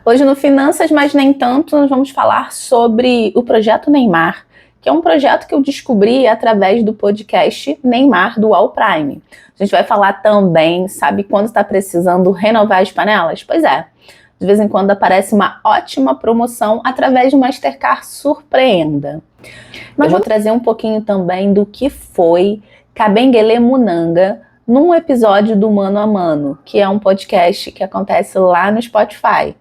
Hoje no Finanças, mas nem tanto, nós vamos falar sobre o Projeto Neymar, que é um projeto que eu descobri através do podcast Neymar do All Prime. A gente vai falar também, sabe quando está precisando renovar as panelas? Pois é, de vez em quando aparece uma ótima promoção através do Mastercard Surpreenda. Eu vou trazer um pouquinho também do que foi Kabengele Munanga num episódio do Mano a Mano, que é um podcast que acontece lá no Spotify.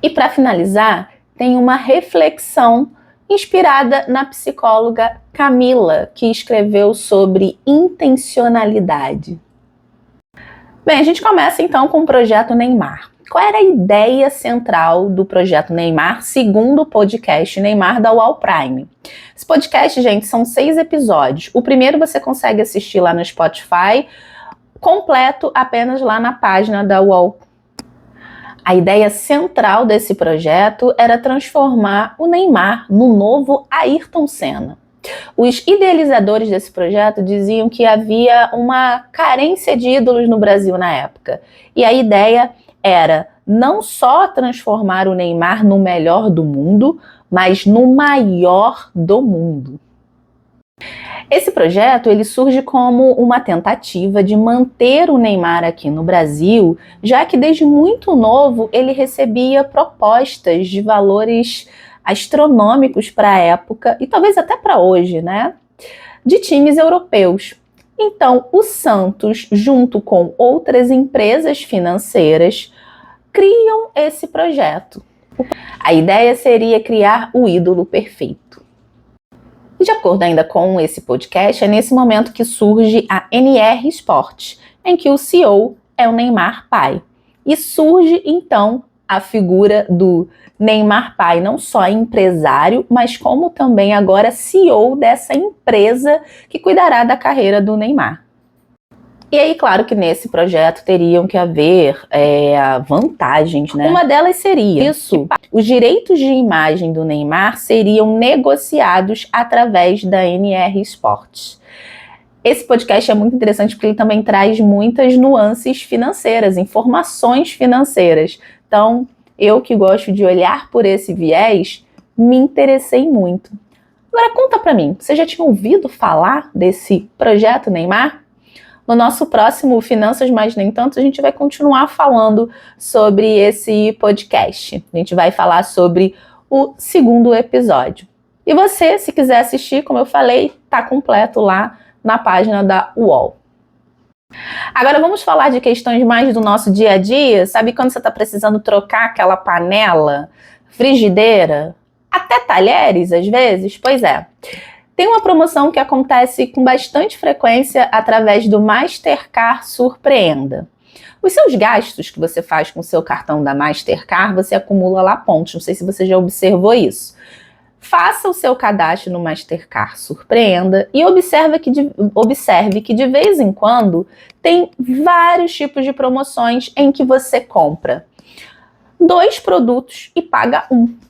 E para finalizar, tem uma reflexão inspirada na psicóloga Camila, que escreveu sobre intencionalidade. Bem, a gente começa então com o Projeto Neymar. Qual era a ideia central do Projeto Neymar, segundo o podcast Neymar da All Prime? Esse podcast, gente, são 6 episódios. O primeiro você consegue assistir lá no Spotify, completo apenas lá na página da All. A ideia central desse projeto era transformar o Neymar no novo Ayrton Senna. Os idealizadores desse projeto diziam que havia uma carência de ídolos no Brasil na época. E a ideia era não só transformar o Neymar no melhor do mundo, mas no maior do mundo. Esse projeto ele surge como uma tentativa de manter o Neymar aqui no Brasil, já que desde muito novo ele recebia propostas de valores astronômicos para a época e talvez até para hoje, né? De times europeus. Então, o Santos, junto com outras empresas financeiras, criam esse projeto. A ideia seria criar o ídolo perfeito. E de acordo ainda com esse podcast, é nesse momento que surge a NR Sport, em que o CEO é o Neymar pai. E surge, então, a figura do Neymar pai, não só empresário, mas como também agora CEO dessa empresa que cuidará da carreira do Neymar. E aí, claro que nesse projeto teriam que haver vantagens, né? Uma delas seria isso: os direitos de imagem do Neymar seriam negociados através da NR Sports. Esse podcast é muito interessante porque ele também traz muitas nuances financeiras, informações financeiras. Então, eu que gosto de olhar por esse viés, me interessei muito. Agora, conta pra mim, você já tinha ouvido falar desse projeto Neymar? No nosso próximo Finanças, mas nem tanto, a gente vai continuar falando sobre esse podcast. A gente vai falar sobre o segundo episódio. E você, se quiser assistir, como eu falei, tá completo lá na página da UOL. Agora vamos falar de questões mais do nosso dia a dia. Sabe quando você está precisando trocar aquela panela, frigideira, até talheres às vezes? Pois é. Tem uma promoção que acontece com bastante frequência através do Mastercard Surpreenda. Os seus gastos que você faz com o seu cartão da Mastercard, você acumula lá pontos. Não sei se você já observou isso. Faça o seu cadastro no Mastercard Surpreenda e observe que de vez em quando tem vários tipos de promoções em que você compra 2 produtos e paga 1.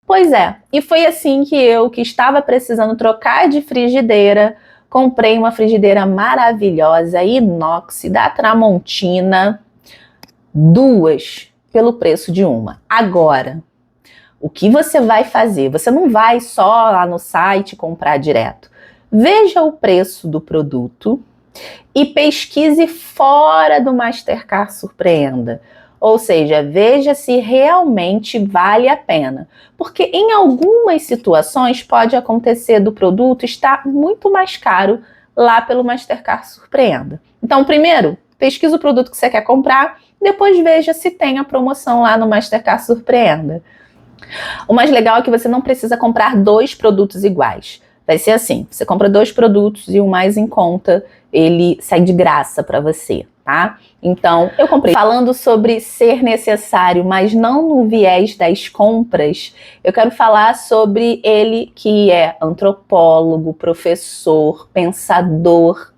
Pois é, e foi assim que eu, que estava precisando trocar de frigideira, comprei uma frigideira maravilhosa, inox, da Tramontina, 2 pelo preço de uma. Agora, o que você vai fazer? Você não vai só lá no site comprar direto. Veja o preço do produto e pesquise fora do Mastercard Surpreenda. Ou seja, veja se realmente vale a pena. Porque em algumas situações pode acontecer do produto estar muito mais caro lá pelo Mastercard Surpreenda. Então, primeiro, pesquisa o produto que você quer comprar, depois veja se tem a promoção lá no Mastercard Surpreenda. O mais legal é que você não precisa comprar 2 produtos iguais. Vai ser assim, você compra 2 produtos e o mais em conta, ele sai de graça para você, tá? Então, eu comprei. Falando sobre ser necessário, mas não no viés das compras, eu quero falar sobre ele que é antropólogo, professor, pensador,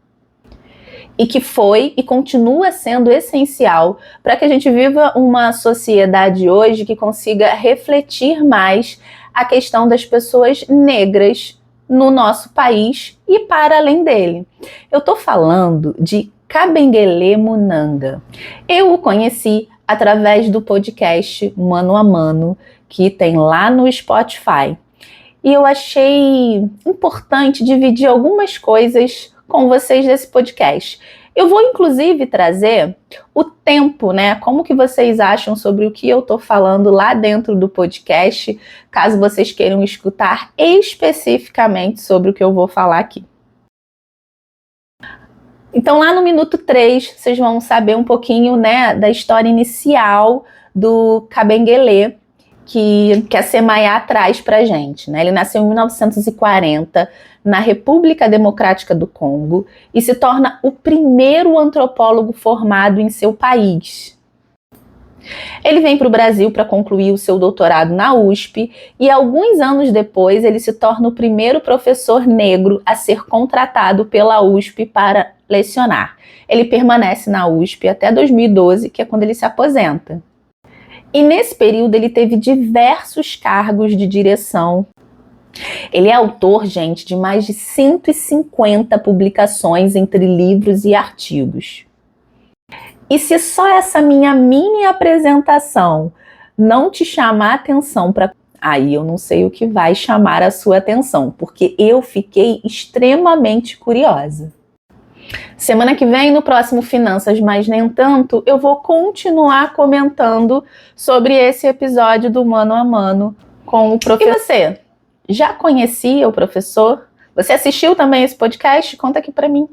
e que foi e continua sendo essencial para que a gente viva uma sociedade hoje que consiga refletir mais a questão das pessoas negras no nosso país e para além dele. Eu estou falando de Kabengele Munanga. Eu o conheci através do podcast Mano a Mano, que tem lá no Spotify. E eu achei importante dividir algumas coisas com vocês desse podcast. Eu vou, inclusive, trazer o tempo, né? Como que vocês acham sobre o que eu tô falando lá dentro do podcast, caso vocês queiram escutar especificamente sobre o que eu vou falar aqui. Então, lá no minuto 3, vocês vão saber um pouquinho, né, da história inicial do Kabengele, que a Semaiá traz pra gente, né? Ele nasceu em 1940 na República Democrática do Congo e se torna o primeiro antropólogo formado em seu país. Ele vem para o Brasil para concluir o seu doutorado na USP e alguns anos depois ele se torna o primeiro professor negro a ser contratado pela USP para lecionar. Ele permanece na USP até 2012, que é quando ele se aposenta. E nesse período ele teve diversos cargos de direção. Ele é autor, gente, de mais de 150 publicações entre livros e artigos. E se só essa minha mini apresentação não te chamar a atenção para... Aí eu não sei o que vai chamar a sua atenção, porque eu fiquei extremamente curiosa. Semana que vem, no próximo Finanças, mas nem tanto, eu vou continuar comentando sobre esse episódio do Mano a Mano com o professor. E você, já conhecia o professor? Você assistiu também esse podcast? Conta aqui pra mim.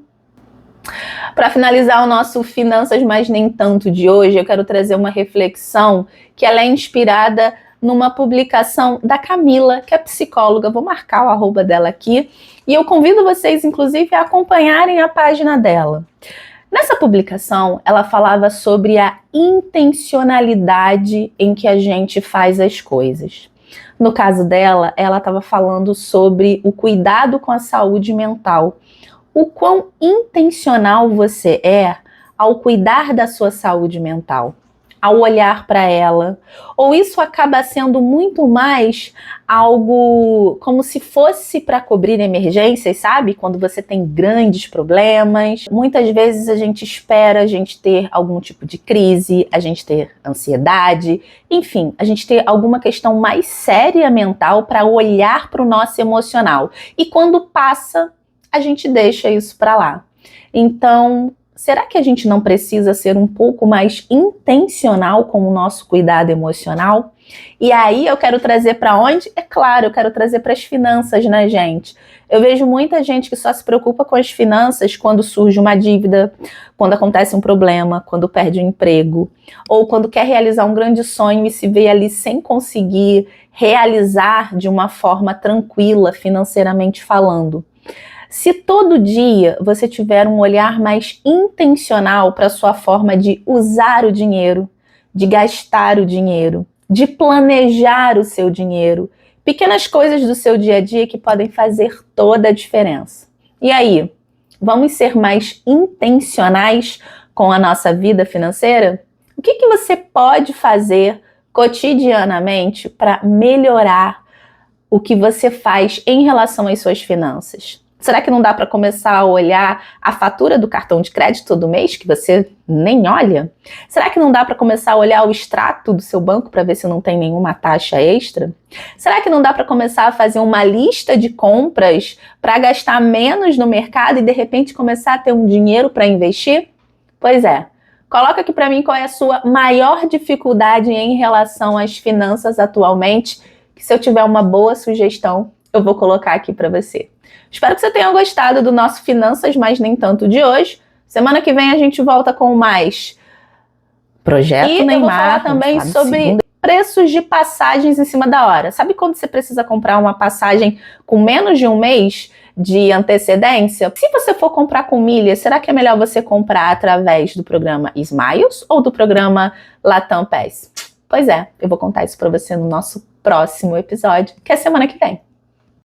Para finalizar o nosso Finanças, mas nem tanto de hoje, eu quero trazer uma reflexão que ela é inspirada numa publicação da Camila, que é psicóloga. Vou marcar o arroba dela aqui. E eu convido vocês, inclusive, a acompanharem a página dela. Nessa publicação, ela falava sobre a intencionalidade em que a gente faz as coisas. No caso dela, ela estava falando sobre o cuidado com a saúde mental. O quão intencional você é ao cuidar da sua saúde mental, ao olhar para ela, ou isso acaba sendo muito mais algo como se fosse para cobrir emergências, sabe? Quando você tem grandes problemas, muitas vezes a gente espera a gente ter algum tipo de crise, a gente ter ansiedade, enfim, a gente ter alguma questão mais séria mental para olhar para o nosso emocional. E quando passa, a gente deixa isso para lá. Então, será que a gente não precisa ser um pouco mais intencional com o nosso cuidado emocional? E aí eu quero trazer para onde? É claro, eu quero trazer para as finanças, né, gente? Eu vejo muita gente que só se preocupa com as finanças quando surge uma dívida, quando acontece um problema, quando perde um emprego, ou quando quer realizar um grande sonho e se vê ali sem conseguir realizar de uma forma tranquila, financeiramente falando. Se todo dia você tiver um olhar mais intencional para a sua forma de usar o dinheiro, de gastar o dinheiro, de planejar o seu dinheiro, pequenas coisas do seu dia a dia que podem fazer toda a diferença. E aí, vamos ser mais intencionais com a nossa vida financeira? O que você pode fazer cotidianamente para melhorar o que você faz em relação às suas finanças? Será que não dá para começar a olhar a fatura do cartão de crédito do mês, que você nem olha? Será que não dá para começar a olhar o extrato do seu banco para ver se não tem nenhuma taxa extra? Será que não dá para começar a fazer uma lista de compras para gastar menos no mercado e de repente começar a ter um dinheiro para investir? Pois é. Coloca aqui para mim qual é a sua maior dificuldade em relação às finanças atualmente, que se eu tiver uma boa sugestão, eu vou colocar aqui para você. Espero que você tenha gostado do nosso Finanças, mas nem tanto de hoje. Semana que vem a gente volta com mais Projeto Neymar. E eu vou falar também sobre preços de passagens em cima da hora. Sabe quando você precisa comprar uma passagem com menos de um mês de antecedência? Se você for comprar com milhas, será que é melhor você comprar através do programa Smiles ou do programa Latam Pass? Pois é, eu vou contar isso para você no nosso próximo episódio, que é semana que vem.